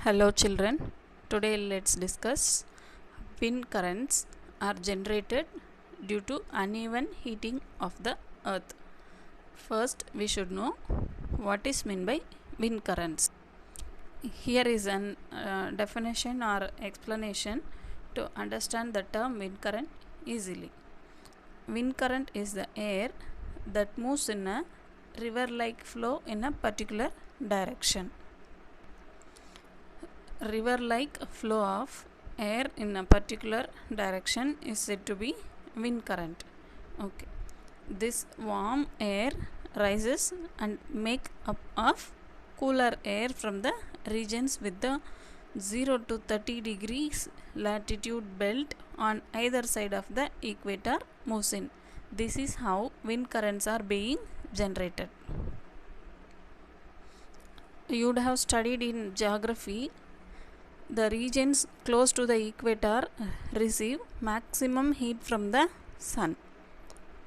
Hello children, today let's discuss wind currents are generated due to uneven heating of the earth. First we should know what is meant by wind currents. Here is an definition or explanation to understand the term wind current easily. Wind current is the air that moves in a river like flow in a particular direction. River like flow of air in a particular direction is said to be wind current. Okay, this warm air rises and make up of cooler air from the regions with the 0 to 30 degrees latitude belt on either side of the equator moves in. This is how wind currents are being generated. You would have studied in geography the regions close to the equator receive maximum heat from the sun.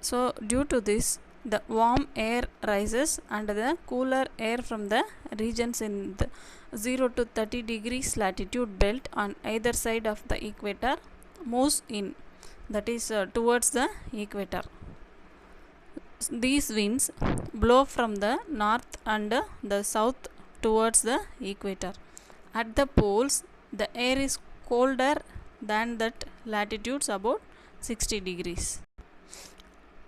So due to this, the warm air rises and the cooler air from the regions in the 0 to 30 degrees latitude belt on either side of the equator moves in, that is towards the equator. These winds blow from the north and the south towards the equator. At the poles, the air is colder than that latitudes about 60 degrees.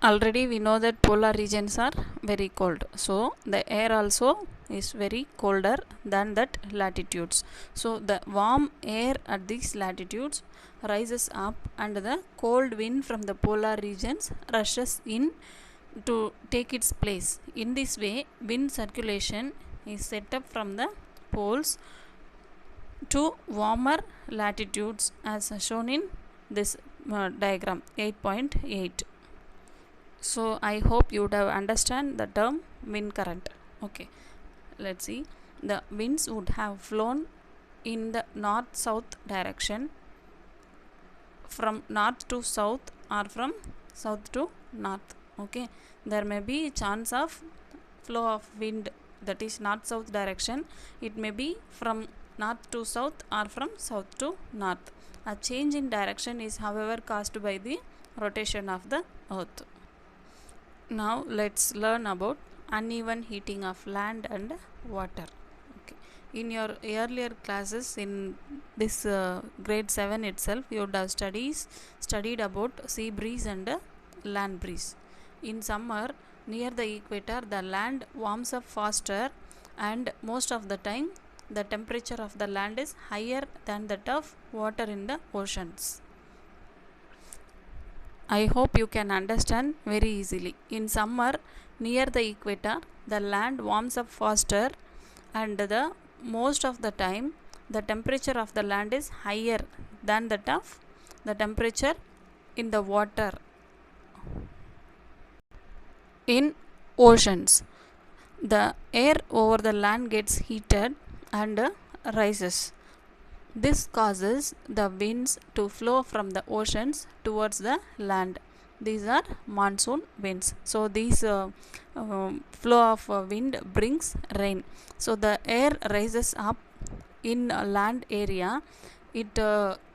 Already we know that polar regions are very cold. So the air also is very colder than that latitudes. So the warm air at these latitudes rises up and the cold wind from the polar regions rushes in to take its place. In this way, wind circulation is set up from the poles to warmer latitudes as shown in this diagram 8.8. So I hope you would have understand the term wind current. Okay, let's see. The winds would have flown in the north-south direction, from north to south or from south to north. Okay, there may be chance of flow of wind, that is north-south direction. It may be from north to south or from south to north. A change in direction is however caused by the rotation of the earth. Now let's learn about uneven heating of land and water. Okay. In your earlier classes in this grade 7 itself, you would have studied about sea breeze and land breeze. In summer, near the equator, the land warms up faster and most of the time the temperature of the land is higher than that of water in the oceans. I hope you can understand very easily. In summer, near the equator, the land warms up faster and the most of the time the temperature of the land is higher than that of the temperature in the water in oceans. The air over the land gets heated and rises. This causes the winds to flow from the oceans towards the land. These are monsoon winds. So these flow of wind brings rain. So the air rises up in a land area. It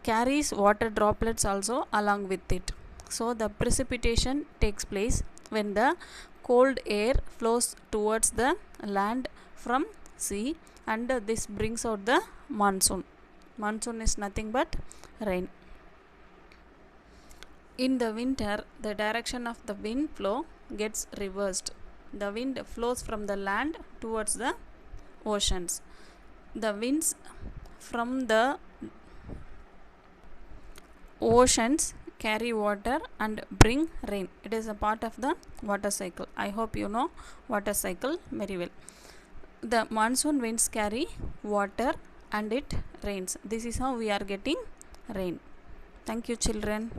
carries water droplets also along with it. So the precipitation takes place when the cold air flows towards the land from sea, and this brings out the monsoon. Monsoon is nothing but rain. In the winter, the direction of the wind flow gets reversed. The wind flows from the land towards the oceans. The winds from the oceans carry water and bring rain. It is a part of the water cycle. I hope you know water cycle very well. The monsoon winds carry water and it rains. This is how we are getting rain. Thank you children.